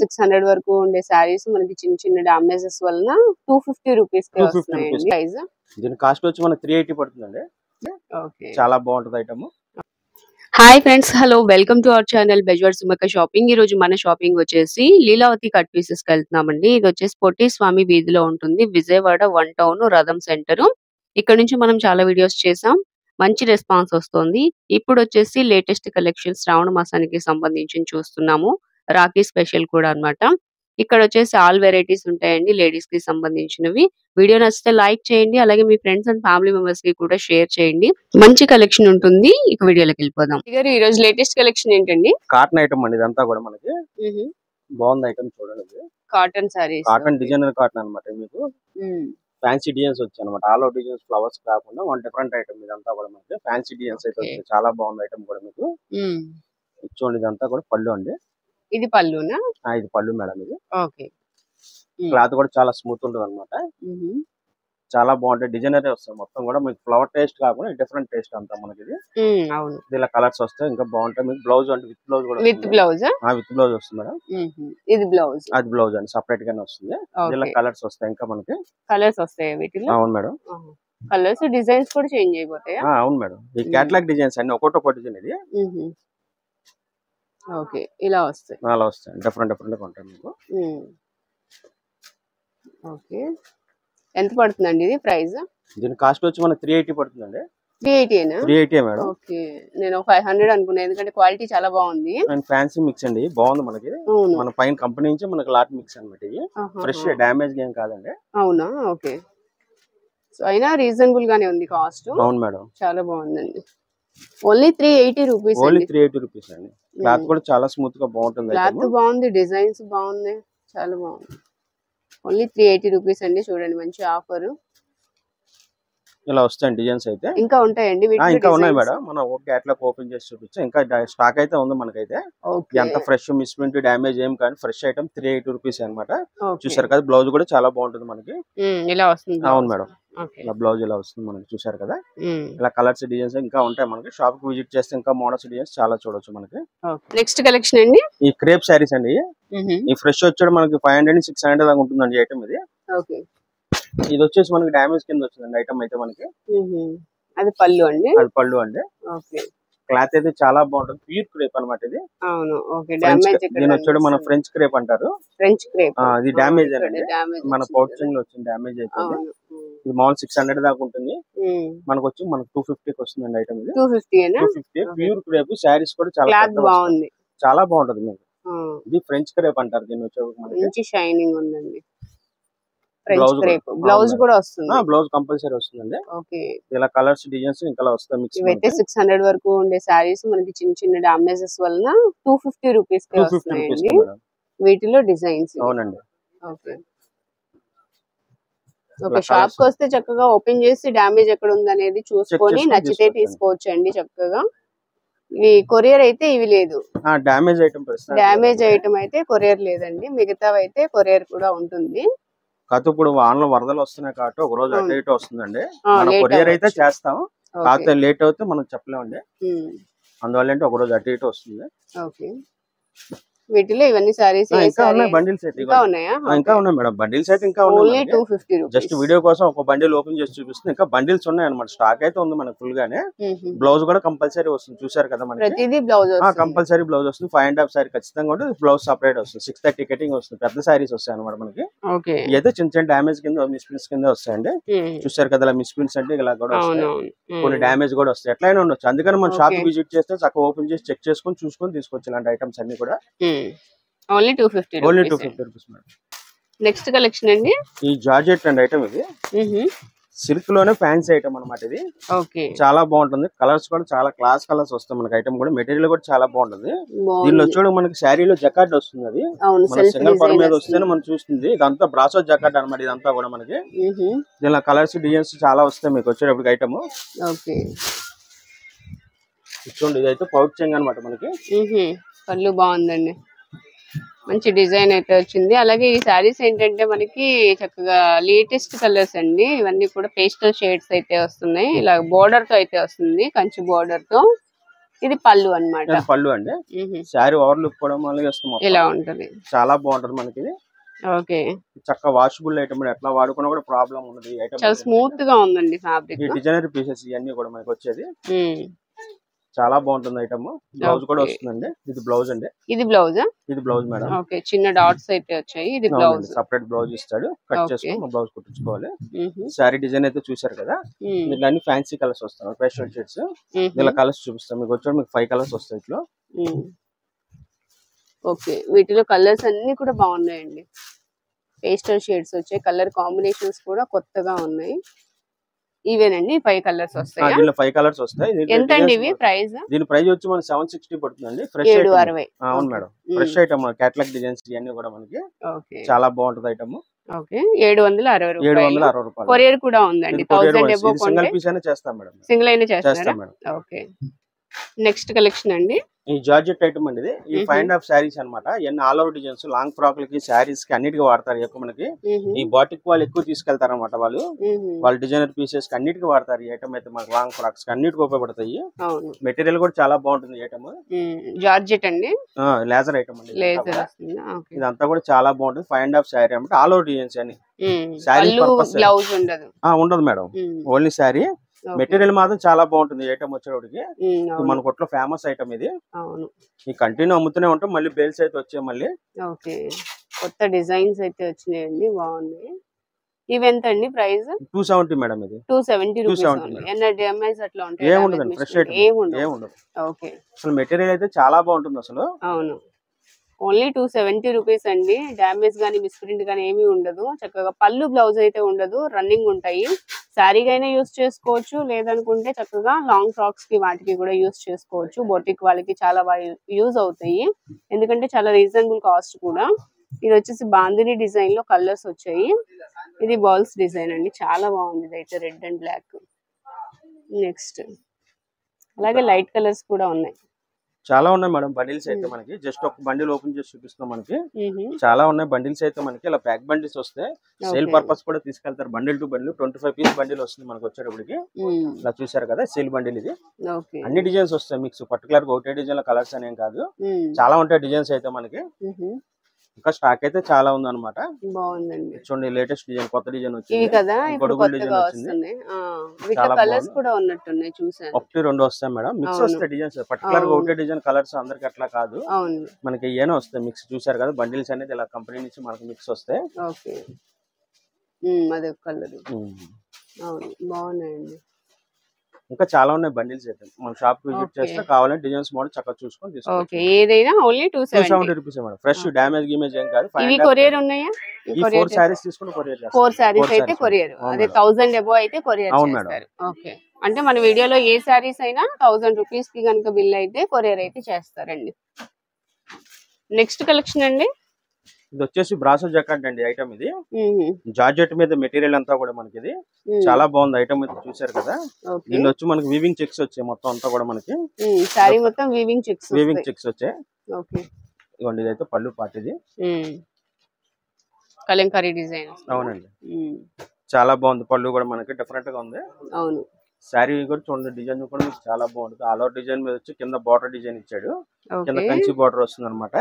600 వరకు ఉండే సారీస్ మనకి చిన్న చిన్న డామేజెస్ వలన 250 రూపీస్ కి వస్తున్నాయండి ప్రైస్. దీని కాస్ట్ వచ్చి మనకి 380 పడుతుందండి. ఓకే, చాలా బాగుంటది item. Hi friends, hello, welcome to our channel Bezawada Sumakka shopping. ఈ రోజు మన షాపింగ్ వచ్చేసి లీలావతి కట్ పీసెస్ కి వెళ్తున్నామండి. ఇది వచ్చేసి పొట్టి స్వామి వీధిలో ఉంటుంది, విజయవాడ 1 టౌన్ రథం సెంటర్. ఇక్కడ నుంచి మనం చాలా వీడియోస్ చేసాం, మంచి రెస్పాన్స్ వస్తుంది. ఇప్పుడు వచ్చేసి లేటెస్ట్ కలెక్షన్ శ్రావణ మాసానికి సంబంధించి చూస్తున్నాము, రాఖీ స్పెషల్ కూడా అన్నమాట. ఇక్కడ వచ్చేసి ఆల్ వెరైటీస్ ఉంటాయండి లేడీస్ కి సంబంధించినవి. వీడియో నచ్చితే లైక్ చేయండి, అలాగే మీ ఫ్రెండ్స్ అండ్ ఫ్యామిలీ మెంబర్స్ కి కూడా షేర్ చేయండి. మంచి కలెక్షన్ ఉంటుంది. ఇక వీడియోలోకి వెళ్ళిపోదాం. ఈ రోజు లేటెస్ట్ కలెక్షన్ ఏంటండి? కాటన్ ఐటమ్ అండి. ఇదంతా కూడా మనకి బాగుంది ఐటమ్. చూడండి, cotton saris, cotton designer cotton అన్నమాట. మీకు ఫ్యాన్సీ డిజైన్స్ వచ్చాయి అనమాట. ఆల్ అవుట్ డిజైన్స్ ఫ్లవర్స్ కాకుండా వన్ డిఫరెంట్ ఐటమ్. ఇదంతా కూడా మనకి ఫ్యాన్సీ డిజైన్స్ అయితే వచ్చాయి. చాలా బాగుంది ఐటమ్ కూడా. మీకు చూడండి, ఇదంతా కూడా పళ్ళు అండి. ఇది పళ్ళునా? ఇది పళ్ళు మేడం. ఇది ఓకే. క్లాత్ కూడా చాలా స్మూత్ ఉంటుంది అనమాట. చాలా బాగుంటాయి. డిజైనర్ వస్తాయి మొత్తం కూడా. మీకు ఫ్లవర్ టేస్ట్ కాకుండా డిఫరెంట్ టేస్ట్ అంతా మనకి. ఇది ఇలా కలర్స్ వస్తాయి, ఇంకా బాగుంటాయి. మీకు బ్లౌజ్ అంటే విత్ బ్లౌజ్ కూడా విత్ బ్లౌజ్ వస్తుంది మేడం. ఇది బ్లౌజ్, అది బ్లౌజ్ అండి, సపరేట్ గానే వస్తుంది. ఇలా కలర్స్ వస్తాయి, ఇంకా మనకి కలర్స్ వస్తాయి వీటిలో. అవును మేడం. కలర్స్ డిజైన్స్ కూడా చేంజ్ అయిపోతాయా? అవును మేడం. ఈ క్యాటలాగ్ డిజైన్స్ అన్ని ఒక్కొక్క డిజైన్. ఇది ఓకే, ఇలా వస్తాయి. అలా వస్తాయి, డిఫరెంట్ డిఫరెంట్ ఉంటాయి మీకు. ఓకే, ఎంత పడుతుందండి ఇది ప్రైస్? దీని కాస్ట్ వచ్చి మనకి 380 పడుతుందండి. 380 మేడం. ఓకే, నేను 500 అనుకున్నాను, ఎందుకంటే క్వాలిటీ చాలా బాగుంది. ఫ్యాన్సీ మిక్స్ అండి, బాగుంది మనకి. మన పైన కంపెనీ నుంచి మనకి లాట్ మిక్స్ అన్నమాట. ఇది ఫ్రెష్, డామేజ్ ఏం కాదండి. అవునా? ఓకే. సో అయినా రీజనబుల్ గానే ఉంది కాస్ట్. అవును మేడం, చాలా బాగుందండి. Only 380 rupees. ఓన్లీ 380 రూపీస్ అండి. క్లాత్ కూడా చాలా స్మూత్ గా బాగుంటుంది. క్లాత్ బాగుంది, డిజైన్స్ బాగున్నాయి, చాలా బాగుంది. ఓన్లీ 380 రూపీస్ అండి. చూడండి, మంచి ఆఫర్. ఇలా వస్తాయి డిజైన్స్ అయితే. ఇంకా ఉంటాయండి? ఇంకా ఉన్నాయి మేడం. మనం క్యాటలాగ్ ఓపెన్ చేసి చూపించాం. ఇంకా స్టాక్ అయితే ఉంది మనకైతే. ఎంత ఫ్రెష్, మిస్ ప్రింట్, డామేజ్ ఏం కానీ ఫ్రెష్ ఐటమ్ 380 రూపీస్ అనమాట. చూసారు కదా, బ్లౌజ్ కూడా చాలా బాగుంటుంది మనకి. ఇలా వస్తుంది. అవును మేడం, ఇలా బ్లౌజ్ ఇలా వస్తుంది మనకి. చూసారు కదా, ఇలా కలర్స్ డిజైన్స్ ఇంకా ఉంటాయి మనకి. షాప్ కి విజిట్ చేస్తే ఇంకా మోడల్స్ డిజైన్స్ చాలా చూడొచ్చు మనకి. నెక్స్ట్ కలెక్షన్ అండి, ఈ క్రేప్ శారీస్ అండి. ఈ ఫ్రెష్ వచ్చాడు మనకి 500 600 దాకా ఉంటుందండి ఐటమ్ ఇది. ఇది వచ్చేసి మనకి డామేజ్ కింద వచ్చిందండి ఐటమ్ అయితే మనకి. అది పళ్ళు అండి. అది పళ్ళు అండి. క్లాత్ అయితే చాలా బాగుంటుంది, ప్యూర్ క్రేప్ అనమాట ఇది. అవును. ఓకే, డామేజ్ దీని వచ్చాడు మన ఫ్రెంచ్ క్రేప్ అంటారు. French crepe. ఇది డామేజ్ అండి, మన పౌచింగ్ లో వచ్చింది డామేజ్ అయితే. ఇది మామూలు 600 దాకా ఉంటుంది. మనకు వచ్చి మనకు 250 కి వస్తుందండి ఐటమ్ ఇది. 250 ప్యూర్ క్రేప్. శారీస్ కూడా చాలా బాగుంది, చాలా బాగుంటది మీకు. ఇది ఫ్రెంచ్ క్రేప్ అంటారు. దీని వచ్చి మంచి షైనింగ్ ఉందండి. బ్లౌజ్ కూడా వస్తుంది. బ్లౌజ్ కంపల్సరీ వస్తుందండి. ఇలా కలర్స్ డిజైన్స్ ఇంకా వస్తాయి మిక్స్. ఇవైతే 600 వరకు ఉండే సారీస్ మనకి చిన్న చిన్న డామేజెస్ వలన 250 రూపీస్ కి వస్తున్నాయండి. వీటిలో డిజైన్స్. అవునండి. ఓకే, షాప్ కి వస్తే చక్కగా ఓపెన్ చేసి డామేజ్ ఎక్కడ ఉంది అనేది చూసుకొని నచ్చితే తీసుకోవచ్చు అండి చక్కగా. ఇవి కొరియర్ అయితే ఇవి లేదు. డామేజ్ ఐటమ్ అయితే కొరియర్ లేదండి. మిగతావి అయితే కొరియర్ కూడా ఉంటుంది. కాకపోతే ఇప్పుడు వానలో వరదలు వస్తున్నాయి కాబట్టి ఒక రోజు అటు ఇటు వస్తుందండి. మనం కొరియర్ అయితే చేస్తాం, కాకపోతే లేట్ అవుతే మనం చెప్పలేమండి. అందువల్ల అంటే ఒక రోజు అటు ఇటు వస్తుంది. వీటిలో ఇవన్నీ సారీస్ ఇంకా ఉన్నాయి. బండిల్స్ అయితే ఇంకా ఉన్నాయి మేడం. బండిల్స్ అయితే ఇంకా ఉన్నాయి. 250 రూపీస్. జస్ట్ వీడియో కోసం ఒక బండిల్ ఓపెన్ చేసి చూపిస్తుంది. ఇంకా బండిల్స్ ఉన్నాయి అనమాట. స్టాక్ అయితే ఉంది మనకు ఫుల్ గానే. బ్లౌజ్ కూడా కంపల్సరీ వస్తుంది. చూసారు కదా మనకి, ప్రతిదీ బ్లౌజ్ కంపల్సరీ బ్లౌజ్ వస్తుంది. 5.5 సారీ ఖచ్చితంగా ఉంటుంది. బ్లౌజ్ సపరేట్ వస్తుంది. 630 కటింగ్ వస్తుంది. పెద్ద సారీస్ వస్తాయి అనమాట మనకి. ఇదైతే చిన్న చిన్న డామేజ్ కింద, మిస్ ప్రింట్స్ కింద వస్తాయండి. చూసారు కదా, మిస్ ప్రింట్స్ అంటే ఇలా కూడా వస్తాయి. కొన్ని డామేజ్ కూడా వస్తాయి. ఎట్లయినా ఉండొచ్చు. అందుకని మనం షాప్ విజిట్ చేస్తే చక్కగా ఓపెన్ చేసి చెక్ చేసుకొని చూసుకొని తీసుకోవచ్చు ఇలాంటి ఐటమ్స్ అన్ని కూడా. Only 250 rupees madam. Next collection అండి, ఈ జార్జెట్ అండ్ ఐటమ్. ఇది సిల్క్ లోనే ఫ్యాన్సీ ఐటమ్ అనమాట. ఇది చాలా బాగుంటుంది. కలర్స్ కూడా చాలా క్లాస్ కలర్స్ వస్తాయి మనకి. ఐటమ్ కూడా మెటీరియల్ కూడా చాలా బాగుంటుంది. దీనిలో చూడ మనకి శారీలో జకార్డ్ వస్తుంది. అది మన సింగల్ పర్ మీద వస్తేనే మనం చూస్తుంది. ఇదంతా బ్రాసో జకార్డ్ అనమాట. ఇదంతా కూడా మనకి దీనిలో కలర్స్ డిజైన్స్ చాలా వస్తాయి మీకు వచ్చేటప్పుడు ఐటమ్. చూడండి, ఇదైతే పౌచింగ్ అనమాట మనకి. పళ్ళు బాగుందండి, మంచి డిజైన్ అయితే వచ్చింది. అలాగే ఈ సారీస్ ఏంటంటే మనకి చక్కగా లేటెస్ట్ కలర్స్ అండి. ఇవన్నీ కూడా పేస్టల్ షేడ్స్ అయితే వస్తున్నాయి. ఇలా బోర్డర్ తో అయితే వస్తుంది, కంచి బోర్డర్ తో. ఇది పళ్ళు అన్నమాట. పళ్ళు అండి. శారీ ఓవర్ లుక్ కూడా మళ్ళీ ఇలా ఉంటది. చాలా బాగుంటది మనకి. ఓకే, చక్కగా వాషబుల్ ఐటమ్, ఎట్లా వాడుకున్నా కూడా ప్రాబ్లం ఉండదు. చాలా స్మూత్ గా ఉందండి ఫ్యాబ్రిక్. ఈ డిజైనర్ పీసెస్ ఇవన్నీ కూడా మనకి వచ్చేది చాలా బాగుంటుంది ఐటమ్. బ్లౌజ్ కూడా వస్తుందండి. ఇది బ్లౌజ్ అండి. ఇది బ్లౌజ్. ఇది బ్లౌజ్ మేడం. ఓకే, చిన్న డాట్స్ అయితే వచ్చాయి. ఇది బ్లౌజ్. సెపరేట్ బ్లౌజ్ ఇస్తాడు, కట్ చేసుకొని బ్లౌజ్ కుట్టించుకోవాలి. సారీ డిజైన్ అయితే చూసారు కదా, ఇట్లా అన్ని ఫ్యాన్సీ కలర్స్ వస్తాయి. పేస్టల్ షేడ్స్ ఇలా కలర్స్ చూపిస్తాం మీకు. వచ్చాడు మీకు 5 కలర్స్ వస్తాయి ఇట్లా. ఓకే, వీటిలో కలర్స్ అన్ని కూడా బాగున్నాయండి. పేస్టల్ షేడ్స్ వచ్చాయి. కలర్ కాంబినేషన్స్ కూడా కొత్తగా ఉన్నాయి. ఇవేనండి 5 కలర్స్ వస్తాయి. దీనిలో 5 కలర్స్ వస్తాయి. ఎంత అండి ఇవి ప్రైస్? దీని ప్రైస్ వచ్చి మనకి 760 పడుతుందండి. ఫ్రెష్ 760. అవును madam, fresh item. Catalogue designs ఇవన్నీ కూడా మనకి చాలా బాగుంటది ఐటమ్. ఓకే, 760 రూపాయలు. కొరియర్ కూడా ఉందండి. 1000 అబౌవ్ సింగిల్ పీస్ అయినా చేస్తాం మేడం. సింగిల్ అయినా చేస్తాం మేడం. ఓకే, నెక్స్ట్ కలెక్షన్ అండి. ఈ జార్జెట్ ఐటమ్ అండి. ఇది ఈ ఫైండ్ ఆఫ్ శారీస్ అనమాట. ఇవన్నీ all over designs, long frock లకి, శారీస్ కి అన్నిటికీ వాడతారు. ఎక్కువ మనకి ఈ బాటిక్ వాళ్ళు ఎక్కువ తీసుకెళ్తారు అనమాట. వాళ్ళు డిజైనర్ పీసెస్ కి అన్నిటికీ వాడతారు. ఈ ఐటమ్ అయితే మనకి లాంగ్ ఫ్రాక్స్ కి అన్నిటికీ ఉపయోగపడతాయి. మెటీరియల్ కూడా చాలా బాగుంటుంది ఈ ఐటమ్. జార్జెట్ అండి, లేజర్ ఐటమ్ అండి. ఇదంతా కూడా చాలా బాగుంటుంది. ఫైండ్ ఆఫ్ శారీ అనమాట. ఆల్ ఓవర్ డిజైన్స్ అని. శారీ బ్లౌజ్ ఉండదు మేడం, ఓన్లీ శారీ. మెటీరియల్ మాత్రం చాలా బాగుంటుంది. ఐటమ్ వచ్చేవాడికి మన కొట్లో ఫేమస్ ఐటమ్ ఇది. ఈ కంటిన్యూ అమ్ముతూనే ఉంటాం. మళ్ళీ బేల్స్ అయితే వచ్చాయి మళ్ళీ. ఓకే, కొత్త డిజైన్స్ అయితే వచ్చినాయండి, బాగున్నాయి. ఇవి ఎంత అండి ప్రైస్? 270 మేడం. ఇది 270 రూపీస్. డ్యామేజ్ అట్లా ఉంటాయి? ఏముండదు, ఫ్రెష్ ఐటమ్ ఏముండదు. ఓకే, అసలు మెటీరియల్ అయితే చాలా బాగుంటుంది అసలు. అవును, ఓన్లీ 270 రూపీస్ అండి. డ్యామేజ్ గానీ మిస్ప్రింట్ గానీ ఏమీ ఉండదు. చక్కగా పళ్ళు బ్లౌజ్ అయితే ఉండదు, రన్నింగ్ ఉంటాయి. శారీగా అయినా యూస్ చేసుకోవచ్చు, లేదనుకుంటే చక్కగా లాంగ్ ఫ్రాక్స్ కి వాటికి కూడా యూస్ చేసుకోవచ్చు. బొటిక్ వాళ్ళకి చాలా బాగా యూజ్ అవుతాయి, ఎందుకంటే చాలా రీజనబుల్ కాస్ట్ కూడా. ఇది వచ్చేసి బాందిని డిజైన్ లో కలర్స్ వచ్చాయి. ఇది బాల్స్ డిజైన్ అండి, చాలా బాగుంది. ఇది అయితే రెడ్ అండ్ బ్లాక్. నెక్స్ట్ అలాగే లైట్ కలర్స్ కూడా ఉన్నాయి. చాలా ఉన్నాయి మేడం బండిల్స్ అయితే మనకి. జస్ట్ ఒక బండిల్ ఓపెన్ చేసి చూపిస్తున్నాం. మనకి చాలా ఉన్నాయి బండిల్స్ అయితే మనకి. ఇలా ప్యాక్ బండిల్స్ వస్తాయి. సేల్ పర్పస్ కూడా తీసుకెళ్తారు. Bundle to bundle 25 piece bundle వస్తుంది మనకి వచ్చేటప్పటికి. ఇలా చూసారు కదా, సేల్ బండిల్ ఇది. అన్ని డిజైన్స్ వస్తాయి మిక్స్. పర్టికులర్ గా ఒకటే డిజైన్ కలర్స్ అనేం కాదు, చాలా ఉంటాయి డిజైన్స్ అయితే మనకి. ఇంకా స్టాక్ అయితే చాలా ఉంది అనమాట. బాగుందండి, చూడండి లేటెస్ట్ డిజైన్, కొత్త డిజైన్ వచ్చింది. ఒకటి రెండు వస్తాయి మేడం. మిక్స్ వస్తాయి డిజైన్స్. పర్టికులర్ గా ఒకటే డిజైన్ కలర్స్ అందరికి అట్లా కాదు, మనకి ఏమైనా వస్తాయి మిక్స్. చూసారు కదా బండిల్స్ అనేది ఇలా కంపెనీ నుంచి మనకి మిక్స్ వస్తాయి. బాగున్నాయండి. ఇంకా చాలా ఉన్నాయి బండిల్స్ అయితే. మన షాప్ విజిట్ చేస్తే కావాలంటే డిజైన్స్ మోడల్ చక్కగా చూసుకొని తీసుకోవచ్చు. ఏదైనా only 270 rupees madam. Fresh damage గిమేజ్ ఏం కాదు. ఇవి కొరియర్ ఉన్నాయా? ఈ 4 సారీస్ తీసుకుని కొరియర్ చేస్తారు. 4 సారీస్ అయితే కొరియర్. అదే 1000 అబౌవ్ అయితే కొరియర్ చేస్తారు. ఓకే, అంటే మన వీడియోలో ఏ సారీస్ అయినా 1000 రూపీస్ కి కనుక బిల్ అయితే కొరియర్ అయితే చేస్తారండి. నెక్స్ట్ కలెక్షన్ అండి. ఇది వచ్చేసి బ్రాసో జకార్డ్ అండి ఐటమ్. ఇది జార్జెట్ మీద మెటీరియల్ అంతా కూడా మనకి. ఇది చాలా బాగుంది ఐటమ్ అయితే చూసారు కదా. దీనిలో వచ్చి మనకి వీవింగ్ చెక్స్ వచ్చాయి మొత్తం అంతా కూడా మనకి. సారీ మొత్తం వీవింగ్ చెక్స్ వచ్చాయి. ఇదిగోండి, ఇదైతే పళ్ళు పార్ట్. ఇది కలంకారీ డిజైన్. అవునండి, చాలా బాగుంది. పళ్ళు కూడా మనకి డిఫరెంట్ గా ఉంది. అవును, శారీ కూడా చూడండి, డిజైన్ కూడా చాలా బాగుంటుంది. ఆల్ ఓవర్ డిజైన్ మీద వచ్చి కింద బార్డర్ డిజైన్ ఇచ్చాడు. కింద కంచి బార్డర్ వస్తుంది అనమాట.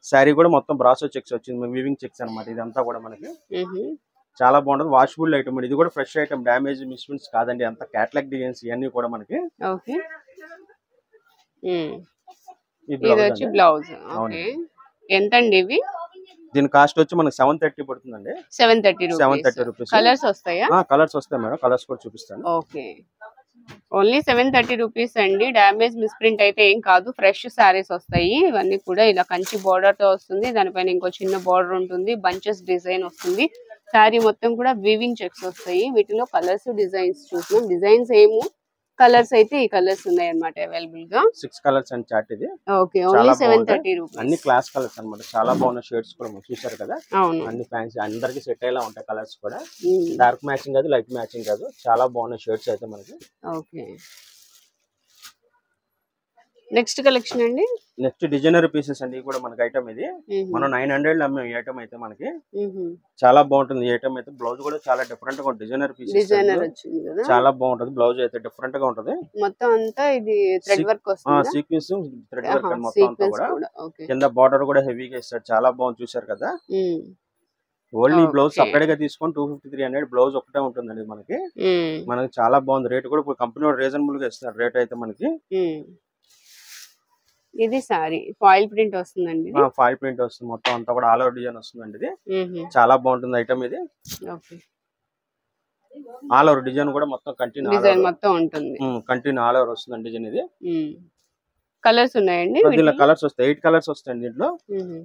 శారీ కూడా మొత్తం బ్రాసో చెక్స్ వచ్చింది, వీవింగ్ చెక్స్ అనమాట. ఇదంతా కూడా మనకి చాలా బాగుంటుంది. Washable item. ఇది కూడా ఫ్రెష్ ఐటమ్, డ్యామేజ్ మిస్ప్రింట్స్ కాదండి. అంత కేటలాగ్ డిజైన్స్ ఇవన్నీ కూడా మనకి. బ్లౌజ్ ఎంతండి ఇవి? దీని కాస్ట్ వచ్చి మనకి 730 పడుతుందండి. 730 రూపీస్. కలర్స్ వస్తాయా? కలర్స్ వస్తాయి మేడం, కలర్స్ కూడా చూపిస్తాను. ఓకే, ఓన్లీ 730 రూపీస్ అండి. డ్యామేజ్ మిస్ప్రింట్ అయితే ఏం కాదు, ఫ్రెష్ సారీస్ వస్తాయి. ఇవన్నీ కూడా ఇలా కంచి బోర్డర్ తో వస్తుంది. దానిపైన ఇంకో చిన్న బోర్డర్ ఉంటుంది, బంచెస్ డిజైన్ వస్తుంది. శారీ మొత్తం కూడా వీవింగ్ చెక్స్ వస్తాయి. వీటిలో కలర్స్ డిజైన్స్ చూస్తున్నాం. డిజైన్స్ ఏమో, కలర్స్ అయితే ఈ కలర్స్ ఉన్నాయి అన్నమాట అవైలబుల్ గా. 6 కలర్స్ అండ్ చార్ట్ ఇది. Okay, only 730 rupees. అన్ని క్లాస్ కలర్స్ అన్నమాట. చాలా బాగున్న షేడ్స్ కూడా మనం చూసారు కదా. అన్ని ఫ్యాన్సీ అందరికి సెట్ అయ్యేలా ఉంటాయి కలర్స్ కూడా. డార్క్ మ్యాచింగ్ కాదు, లైట్ మ్యాచింగ్ కాదు. చాలా బాగున్న షేడ్స్ అయితే మనకి. ఓకే, నెక్స్ట్ కలెక్షన్ అండి. నెక్స్ట్ డిజైనర్ పీసెస్ అండి. కూడా మనకి ఐటమ్ ఇది మనం 900 అమ్మాం. ఈ ఐటమ్ అయితే మనకి చాలా బాగుంటుంది. ఈ ఐటమ్ అయితే బ్లౌజ్ కూడా చాలా డిఫరెంట్ గా ఉంటుంది. డిజైనర్ పీసెస్ చాలా బాగుంటుంది. బ్లౌజ్ అయితే డిఫరెంట్ గా ఉంటది. మొత్తం అంతా ఇది థ్రెడ్ వర్క్ వస్తుంది. సీక్వెన్స్ థ్రెడ్ వర్క్ అండి మొత్తం అంతా కూడా. కింద బార్డర్ కూడా హెవీగా ఇస్తాడు. చాలా బాగుంది చూసారు కదా. ఓన్లీ బ్లౌజ్ సపరేట్ గా తీసుకొని 250-300 బ్లౌజ్ ఒకటే ఉంటుందండి మనకి. మనకి చాలా బాగుంది. రేట్ కూడా కంపెనీ రీజనబుల్ గా ఇస్తున్నారు రేట్ అయితే మనకి. ఇది సారీ ఫాయిల్ ప్రింట్ వస్తుందండి. ఫాయిల్ ప్రింట్ వస్తుంది. మొత్తం అంతా కూడా ఆల్ ఓవర్ డిజైన్ వస్తుందండి. ఇది చాలా బాగుంటుంది ఐటమ్ ఇది. ఆల్ ఓవర్ డిజైన్ కూడా మొత్తం కంటిన్యూ డిజైన్ మొత్తం ఉంటుంది. కంటిన్యూ ఆల్ ఓవర్ వస్తుంది డిజైన్ ఇది. కలర్స్ ఉన్నాయండి. దీనిలో కలర్స్ వస్తాయి. 8 కలర్స్ వస్తాయండి దీంట్లో.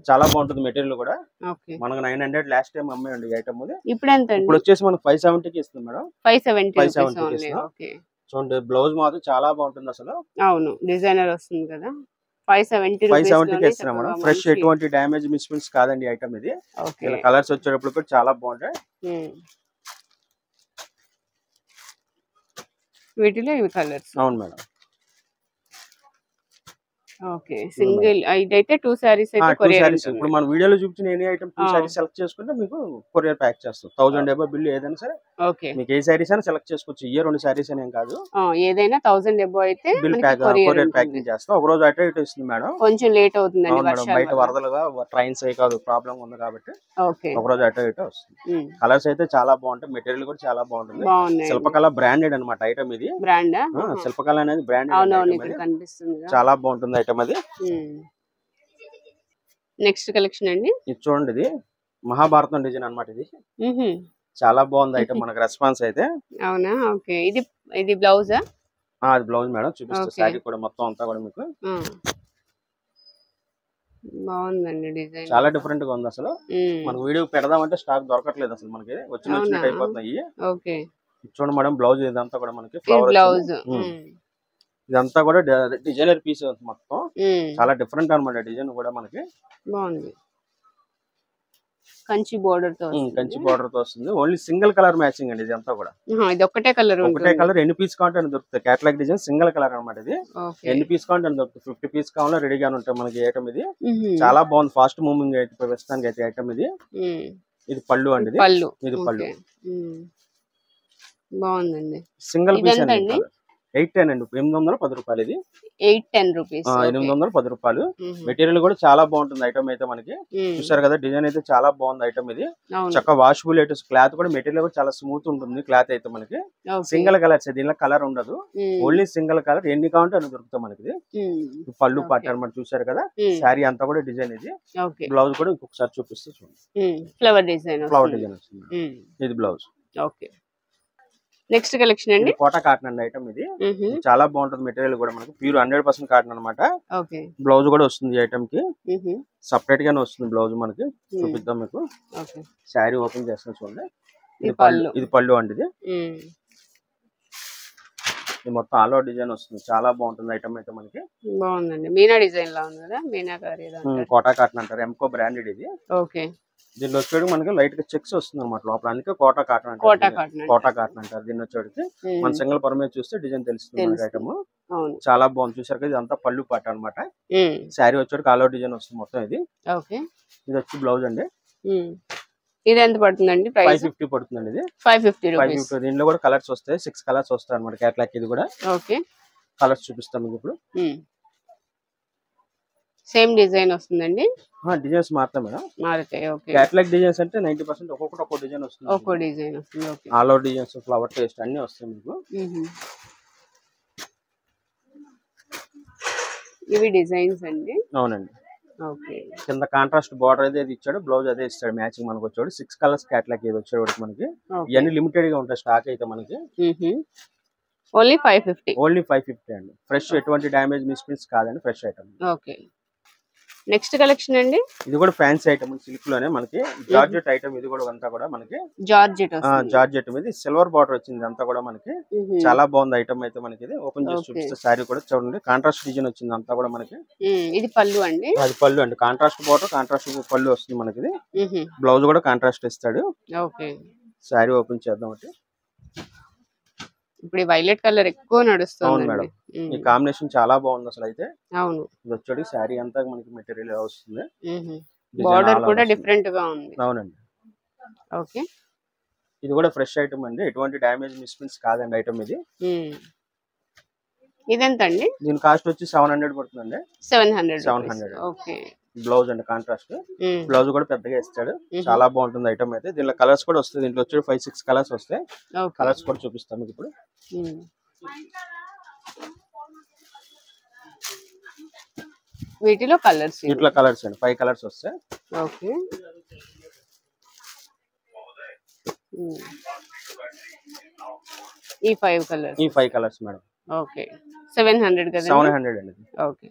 చాలా బాగుంటుంది మెటీరియల్ కూడా. మనకు 900 లాస్ట్ టైం అమ్మాయండి ఈ ఐటమ్. ఇప్పుడు ఎంత? ఇప్పుడు వచ్చేసి మనం 570 కి ఇస్తుంది మేడం. 570 చూడండి. బ్లౌజ్ మాత్రం చాలా బాగుంటుంది అసలు. అవును డిజైనర్ వస్తుంది కదా. 570 కి ఇస్తున్నాం మేడం. ఫ్రెష్ ఎటువంటి డ్యామేజ్ మిస్ప్రింట్స్ కాదండి ఐటమ్ ఇది. ఇలా కలర్స్ వచ్చేటప్పుడు కూడా చాలా బాగుంటాయి. వీటిలో ఇవి కలర్స్. అవును మేడం. ఓకే సింగిల్ ఇదైతే 2 సారీస్ అయితే కొరియర్. ఇప్పుడు మన వీడియోలో చూపించిన ఎనీ ఐటమ్ 2 సారీస్ సెలెక్ట్ చేసుకుంటే మీకు కొరియర్ ప్యాక్ చేస్తాం. 1000 అబౌవ్ బిల్ ఏదైనా సరే ఓకే మీకు ఏ సారీస్ అయినా సెలెక్ట్ చేసుకోవచ్చు. ఇయర్ 2 సారీస్ అనేం కాదు. ఏదైనా 1000 అబౌవ్ అయితే బిల్ ప్యాక్ కొరియర్ ప్యాకింగ్ చేస్తాం. ఒక రోజు అటు ఇటు ఇస్తుంది మేడం. కొంచెం లేట్ అవుతుందండి వర్షాలు. బయట వరదలుగా ట్రైన్స్ ఏ కాదు ప్రాబ్లం ఉంది కాబట్టి ఓకే ఒక రోజు అటు ఇటు వస్తుంది. కలర్స్ అయితే చాలా బాగుంటాయి. మెటీరియల్ కూడా చాలా బాగుంటుంది. శిల్పకళ బ్రాండెడ్ అన్నమాట ఐటమ్ ఇది. బ్రాండ్ శిల్పకళ అనేది బ్రాండెడ్ కనిపిస్తుంది. చాలా బాగుంటుంది ఐటమ్ అది. నెక్స్ట్ కలెక్షన్ అండి. ఇది చూడండి. ఇది మహాభారతం డిజైన్ అన్నమాట. ఇది చాలా బాగుంది ఐటమ్. మనకు రెస్పాన్స్ అయితే. అవునా ఓకే. ఇది బ్లౌజా? అది బ్లౌజ్ మేడం. చూపిస్తా. సారీ కూడా మొత్తం అంతా కూడా మీకు బాగుందండి. డిజైన్ చాలా డిఫరెంట్ గా ఉంది అసలు. మనకు వీడియో పెడదామంటే స్టాక్ దొరకట్లేదు అసలు. మనకి వచ్చినట్టు అయిపోతున్నాయి. ఓకే చూడండి మేడం. బ్లౌజ్ ఇదంతా కూడా మనకి ఫ్లవర్ బ్లౌజ్. ఇదంతా కూడా డిజైనర్ పీస్ మొత్తం. చాలా డిఫరెంట్ అన్నమాట. డిజైన్ కూడా మనకి బాగుంది. కంచి బోర్డర్ తో వస్తుంది. ఓన్లీ సింగిల్ కలర్ మ్యాచింగ్ అండి. ఇది అంతా కూడా ఇది ఒకటే కలర్. ఎన్ని పీస్ కావాలంటే దొరుకుతాయి. కేటలాగ్ డిజైన్ సింగిల్ కలర్ అన్నమాట. ఇది ఎన్ని పీస్ కావాలంటే దొరుకుతాయి. 50 పీస్ కావాలో రెడీగా ఉంటాయి మనకి ఐటమ్ ఇది. చాలా బాగుంది. ఫాస్ట్ మూవింగ్ అయితే ప్రస్తుతానికి అయితే ఐటమ్ ఇది. ఇది పళ్ళు అండి. ఇది పళ్ళు బాగుందండి. సింగిల్ పీస్ అండి. 810 అండి. 810 రూపాయలు. ఇది 810 రూపీస్. 810 రూపాయలు. మెటీరియల్ కూడా చాలా బాగుంటుంది ఐటమ్ అయితే మనకి. చూసారు కదా. డిజైన్ అయితే చాలా బాగుంది ఐటమ్ ఇది. చక్కగా వాషబుల్ అయితే క్లాత్ కూడా మెటీరియల్ కూడా చాలా స్మూత్ ఉంటుంది. క్లాత్ అయితే మనకి సింగిల్ కలర్స్. దీనిలో కలర్ ఉండదు. Only single colour. ఎన్ని కావాలంటే అన్ని దొరుకుతాయి మనకి. పళ్ళు పాట అనమాట. చూసారు కదా. శారీ అంతా కూడా డిజైన్ ఇది. బ్లౌజ్ కూడా ఇంకొకసారి చూపిస్తే చూడండి. ఫ్లవర్ డిజైన్ వస్తుంది. ఇది బ్లౌజ్. ఓకే. నెక్స్ట్ కలెక్షన్ అండి. కోటా కాటన్ అండి ఐటమ్ ఇది. చాలా బాగుంటుంది. మెటీరియల్ కూడా మనకి ప్యూర్ 100% కాటన్ అనమాట. బ్లౌజ్ కూడా వస్తుంది ఈ ఐటమ్ కి. సపరేట్ గానే వస్తుంది బ్లౌజ్ మనకి. చూపిద్దాం మీకు. శారీ ఓపెన్ చేస్తాను చూడండి. ఇది పళ్ళు అండి. ఇది మొత్తం ఆల్ ఓవర్ డిజైన్ వస్తుంది. చాలా బాగుంటుంది ఐటమ్ అయితే మనకి. బాగుందండి. మీనా డిజైన్ లా ఉంది కదా. మీనాకారి కోటా కాటన్ అంటారు. ఎంకో బ్రాండెడ్ ఇది. ఓకే. దీనిలో వచ్చేటికి మనకి లైట్ గా చెక్స్ వస్తుంది అనమాట లోపల. అందుకే కోటా కాటన్ అంటారు. దీన్ని వచ్చేటికి మన సింగిల్ పర్ మీద చూస్తే డిజైన్ తెలుస్తుంది ఐటమ్. చాలా బాగుంది. చూసారు కదా. ఇదంతా పళ్ళు పాట అనమాట. శారీ వచ్చేటికి ఆల్ ఓవర్ డిజైన్ వస్తుంది మొత్తం. ఇది ఇది వచ్చి బ్లౌజ్ అండి. ఇది ఎంత పడుతుందండి? 550 పడుతుందండి. ఇది 550. దీనిలో కూడా కలర్స్ వస్తాయి. 6 కలర్స్ వస్తాయి అనమాట కేటలాగ్. ఇది కూడా కలర్స్ చూపిస్తాం మీకు ఇప్పుడు. సేమ్ డిజైన్ వస్తుందండి. డిజైన్స్ మారుతాయి మేడం. మారుతాయి. ఓకే. కేటలాగ్ డిజైన్స్ అంటే 90% ఒక్కొక్క డిజైన్ వస్తుంది. ఒక్కో డిజైన్ వస్తుంది. Okay. All over designs, flower taste అన్ని వస్తాయి మీకు. ఇవి డిజైన్స్ అండి. అవునండి. ఓకే. కింద కాంట్రాస్ట్ బార్డర్ అయితే ఇచ్చాడు. బ్లౌజ్ అదే ఇస్తాడు మ్యాచింగ్ మనకు వచ్చాడు. 6 కలర్స్ కేటలాగ్ ఇది వచ్చాడు మనకి. ఇవన్నీ లిమిటెడ్ గా ఉంటాయి స్టాక్ అయితే మనకి. ఓన్లీ 550. ఓన్లీ 550 అండి. ఫ్రెష్ ఎటువంటి డ్యామేజ్ మిస్ప్రింట్స్ కాదండి. Fresh item. Okay. Next collection అండి. ఇది కూడా ఫ్యాన్సీ ఐటమ్. సిల్క్ లోనే మనకి జార్జెట్ ఐటమ్. ఇది కూడా అంతా కూడా మనకి జార్జెట్ మీద సిల్వర్ బార్డర్ వచ్చింది అంతా కూడా మనకి. చాలా బాగుంది ఐటమ్ అయితే మనకి. ఇది ఓపెన్ చేసి చూపిస్తే శారీ కూడా చూడండి. కాంట్రాస్ట్ డిజైన్ వచ్చింది అంతా కూడా మనకి. ఇది పళ్ళు అండి. అది పళ్ళు అండి. కాంట్రాస్ట్ బార్డర్, కాంట్రాస్ట్ పళ్ళు వస్తుంది మనకి. బ్లౌజ్ కూడా కాంట్రాస్ట్ ఇస్తాడు. ఓకే. శారీ ఓపెన్ చేద్దాం. ఇప్పుడు వైలెట్ కలర్ ఎక్కువ అవును నడుస్తుంది మేడం, ఈ కాంబినేషన్ చాలా బాగుంది అసలు. అయితే అవును, ఇది వచ్చేది శారీ అంతా మనకి మెటీరియల్ వస్తుంది, బార్డర్ కూడా డిఫరెంట్ గా ఉంది. అవునండి. ఓకే, ఇది కూడా ఫ్రెష్ ఐటమ్ అండి, ఎటువంటి డ్యామేజ్ మిస్ప్రింట్స్ కాదండి ఐటమ్ ఇది. ఇదెంత అండి? దీని కాస్ట్ వచ్చి 700 పడుతుందండి. 700. ఓకే. బ్లౌజ్ అండి కాంట్రాస్ట్, బ్లౌజ్ కూడా పెద్దగా ఇస్తాడు, చాలా బాగుంటుంది ఐటమ్ అయితే. దీనిలో కలర్స్ కూడా వస్తాయి, దీంట్లో వచ్చి 5-6 కలర్స్ వస్తాయి. కలర్స్ కూడా చూపిస్తాం మీకు ఇప్పుడు. వీటిలో కలర్స్ అండి 5 కలర్స్ వస్తాయి. ఓకే, ఈ 5 కలర్స్ మేడం. ఓకే, 700 కదా? 700 అండి. ఓకే.